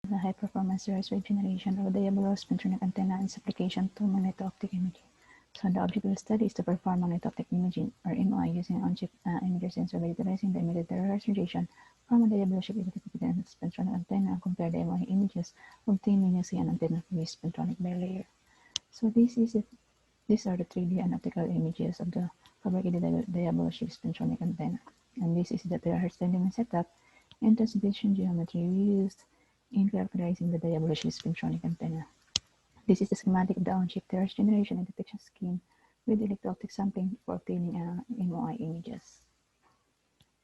The high-performance THz wave generation of diabolo spintronic antenna and its application to magneto-optic imaging. So the object of the study is to perform magneto-optic imaging, or MI, using on-chip imager sensor by utilizing the emitted THz radiation from a diabolo-shaped epitope spintronic antenna and compare the MI images obtained when using an antenna-free spintronic bilayer. So these are the 3D and optical images of the fabricated diabolo-shaped spintronic antenna. And this is the THz element setup and transmission geometry we used in characterizing the diabolo-shaped spintronic antenna. This is the schematic of the on-chip THz generation and detection scheme with electro-optic sampling for obtaining MOI images.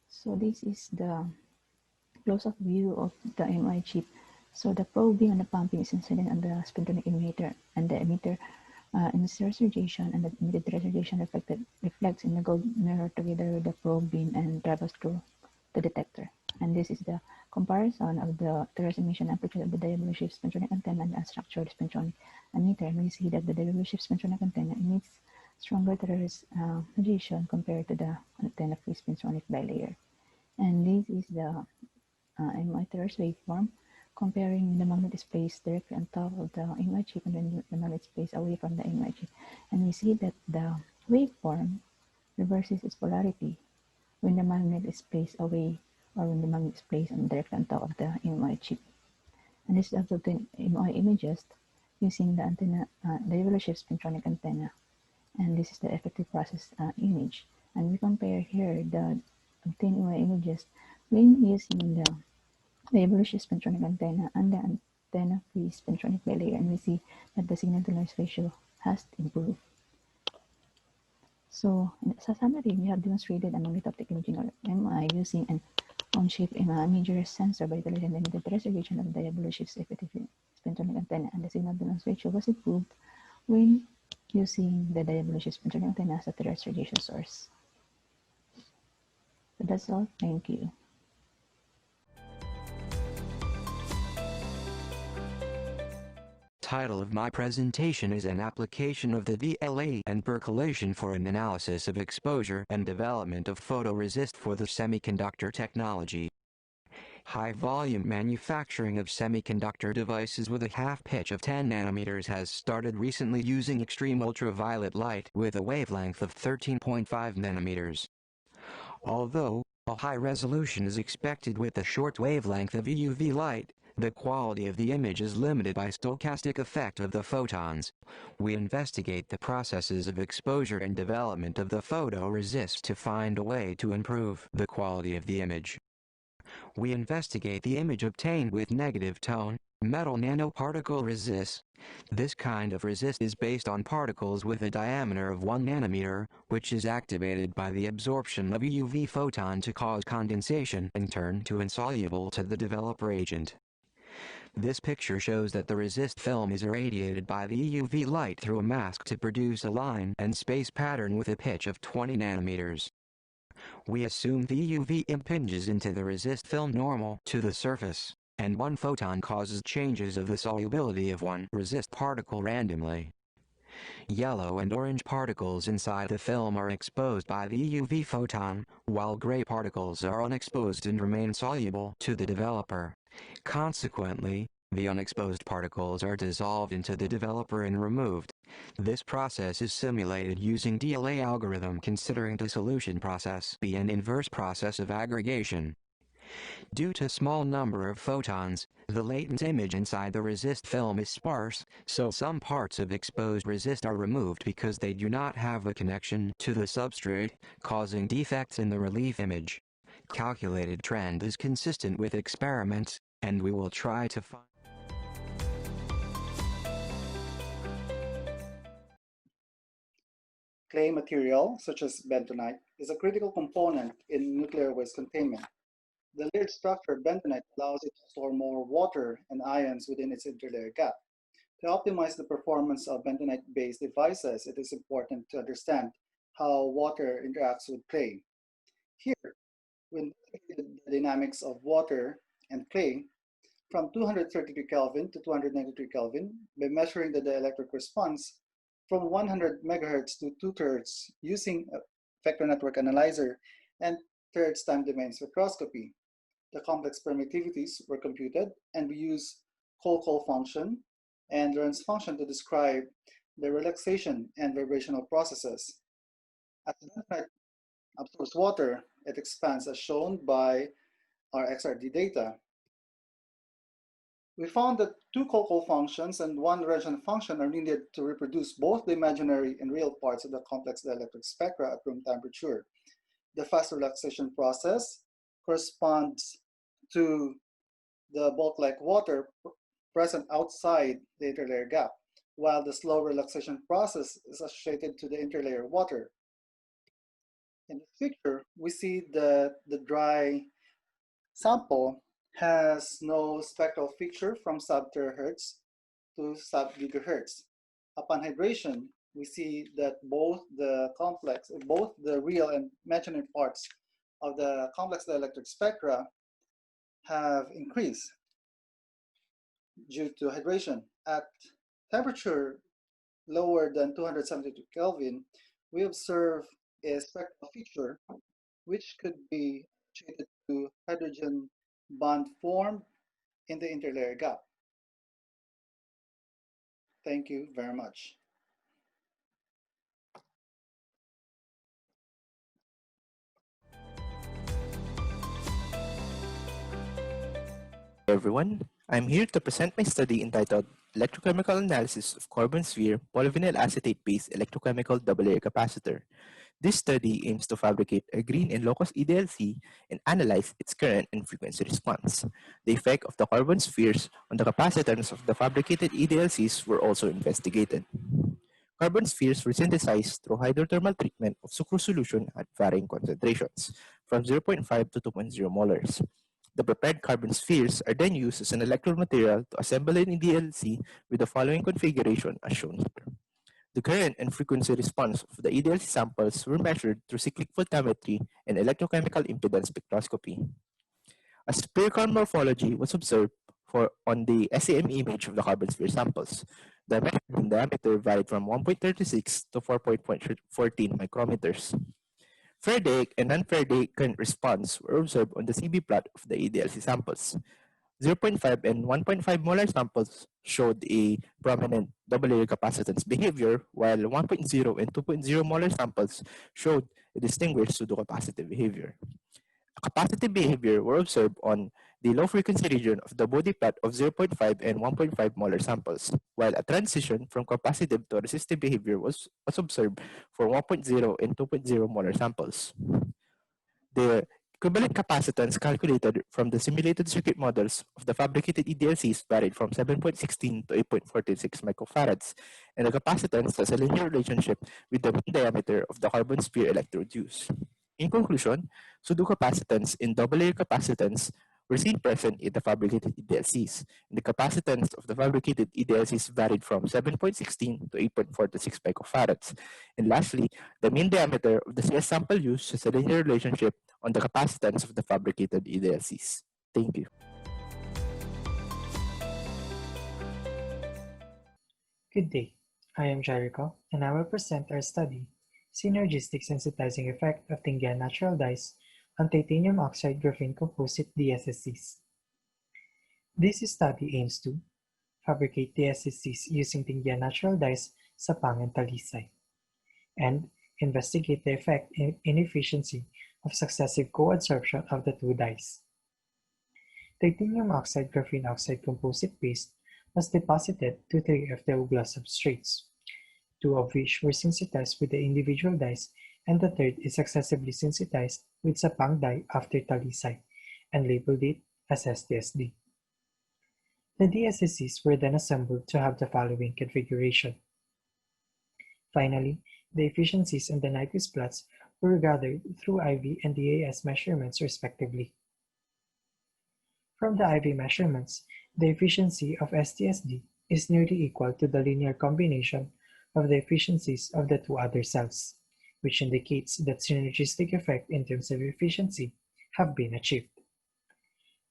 So this is the close-up view of the MOI chip. So the probing and the pumping is incident on the spintronic emitter, and the emitter emits radiation, and the emitted radiation reflects in the gold mirror together with the probe beam and travels through the detector. And this is the comparison of the THz emission amplitude of the diabolo-shaped spintronic antenna and the unstructured spintronic emitter. And we see that the diabolo-shaped spintronic antenna emits stronger THz radiation compared to the antenna-free spintronic bilayer. And this is the MI THz waveform comparing the magnet is placed directly on top of the MI chip and then the magnet is placed away from the MI chip. And we see that the waveform reverses its polarity when the magnet is placed away or when the magnet is placed directly on top of the MI chip. And this is also the MI images using the antenna, the diabolo-shaped spintronic antenna. And this is the effective process image. And we compare here the obtained MI images when using the diabolo-shaped spintronic antenna and the antenna-free spintronic bilayer, and we see that the signal-to-noise ratio has improved. So, sa summary, we have demonstrated a magneto-optic imaging, or MI, using an on-chip imager sensor by utilizing the emitted radiation of the diabolo-shaped spintronic antenna, and the signal-to-noise ratio was improved when using the diabolo-shaped spintronic antenna as a THz radiation source. So that's all. Thank you. Title of my presentation is an application of the DLA and percolation for an analysis of exposure and development of photoresist for the semiconductor technology. High-volume manufacturing of semiconductor devices with a half-pitch of 10 nanometers has started recently using extreme ultraviolet light with a wavelength of 13.5 nanometers. Although a high resolution is expected with the short wavelength of EUV light, the quality of the image is limited by stochastic effect of the photons. We investigate the processes of exposure and development of the photoresist to find a way to improve the quality of the image. We investigate the image obtained with negative tone, metal nanoparticle resist. This kind of resist is based on particles with a diameter of 1 nanometer, which is activated by the absorption of EUV photon to cause condensation and turn to insoluble to the developer agent. This picture shows that the resist film is irradiated by the EUV light through a mask to produce a line and space pattern with a pitch of 20 nanometers. We assume the EUV impinges into the resist film normal to the surface, and one photon causes changes of the solubility of one resist particle randomly. Yellow and orange particles inside the film are exposed by the EUV photon, while gray particles are unexposed and remain soluble to the developer. Consequently, the unexposed particles are dissolved into the developer and removed. This process is simulated using DLA algorithm considering the dissolution process be an inverse process of aggregation. Due to small number of photons, the latent image inside the resist film is sparse, so some parts of exposed resist are removed because they do not have a connection to the substrate, causing defects in the relief image. Calculated trend is consistent with experiments, and we will try to find. Clay material, such as bentonite, is a critical component in nuclear waste containment. The layered structure of bentonite allows it to store more water and ions within its interlayer gap. To optimize the performance of bentonite-based devices, it is important to understand how water interacts with clay. Here, we investigated the dynamics of water and clay from 233 Kelvin to 293 Kelvin by measuring the dielectric response from 100 megahertz to 2 THz using a vector network analyzer and THz time domain spectroscopy. The complex permittivities were computed, and we use Kolkol function and Lorentz function to describe the relaxation and vibrational processes. As bentonite absorbs water, it expands as shown by our XRD data. We found that two Kolkol functions and one Lorentzian function are needed to reproduce both the imaginary and real parts of the complex dielectric spectra at room temperature. The fast relaxation process corresponds to the bulk-like water present outside the interlayer gap, while the slow relaxation process is associated to the interlayer water. In this picture, we see that the dry sample has no spectral feature from sub-terahertz to sub-gigahertz. Upon hydration, we see that both the real and imaginary parts of the complex dielectric spectra have increased due to hydration. At temperature lower than 272 Kelvin, we observe a spectral feature which could be associated to hydrogen bond formed in the interlayer gap. Thank you very much. Hey everyone, I'm here to present my study entitled Electrochemical Analysis of Carbon Sphere Polyvinyl Acetate-based Electrochemical Double-layer Capacitor. This study aims to fabricate a green in locus EDLC and analyze its current and frequency response. The effect of the carbon spheres on the capacitance of the fabricated EDLCs were also investigated. Carbon spheres were synthesized through hydrothermal treatment of sucrose solution at varying concentrations, from 0.5 to 2.0 molars. The prepared carbon spheres are then used as an electrode material to assemble an EDLC with the following configuration as shown here. The current and frequency response of the EDLC samples were measured through cyclic voltammetry and electrochemical impedance spectroscopy. A spherical morphology was observed on the SEM image of the carbon sphere samples. The measured diameter varied from 1.36 to 4.14 micrometers. Faradaic and non-Faradaic current response were observed on the CB plot of the EDLC samples. 0.5 and 1.5 molar samples showed a prominent double-layer capacitance behavior, while 1.0 and 2.0 molar samples showed a distinguished pseudocapacitive behavior. A capacitive behavior were observed on the low-frequency region of the body plot of 0.5 and 1.5 molar samples, while a transition from capacitive to resistive behavior was observed for 1.0 and 2.0 molar samples. The equivalent capacitance calculated from the simulated circuit models of the fabricated EDLCs varied from 7.16 to 8.46 microfarads, and the capacitance has a linear relationship with the mean diameter of the carbon sphere electrode used. In conclusion, pseudocapacitance and double-layer capacitance were seen present in the fabricated EDLCs, and the capacitance of the fabricated EDLCs varied from 7.16 to 8.46 microfarads. And lastly, the mean diameter of the CS sample used has a linear relationship on the capacitance of the fabricated EDLCs. Thank you. Good day, I am Jericho, and I will present our study, Synergistic Sensitizing Effect of Tingguian Natural Dyes on Titanium Oxide Graphene-Composite DSSCs. This study aims to fabricate DSSCs using Tingguian Natural Dyes sa Pang and Talisay, and investigate the effect in efficiency of successive co-adsorption of the two dyes. Titanium oxide graphene oxide composite paste was deposited to 3 of the glass substrates, 2 of which were sensitized with the individual dyes, and the third is successively sensitized with Sapang dye after Talisay and labeled it as STSD. The DSSCs were then assembled to have the following configuration. Finally, the efficiencies and the Nyquist plots were gathered through IV and DAS measurements respectively. From the IV measurements, the efficiency of STSD is nearly equal to the linear combination of the efficiencies of the two other cells, which indicates that synergistic effect in terms of efficiency have been achieved.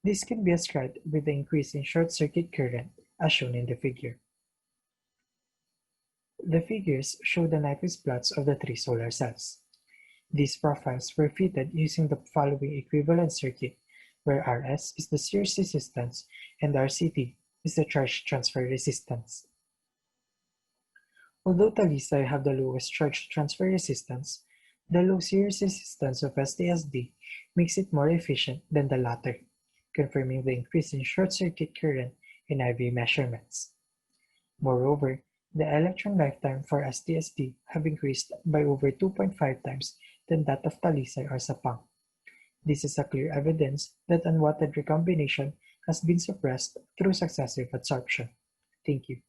This can be ascribed with the increase in short circuit current as shown in the figure. The figures show the Nyquist plots of the 3 solar cells. These profiles were fitted using the following equivalent circuit, where Rs is the series resistance and RCT is the charge transfer resistance. Although talisay have the lowest charge transfer resistance, the low series resistance of STSD makes it more efficient than the latter, confirming the increase in short-circuit current in IV measurements. Moreover, the electron lifetime for STSD have increased by over 2.5 times than that of talisay or sapang. This is a clear evidence that unwanted recombination has been suppressed through successive adsorption. Thank you.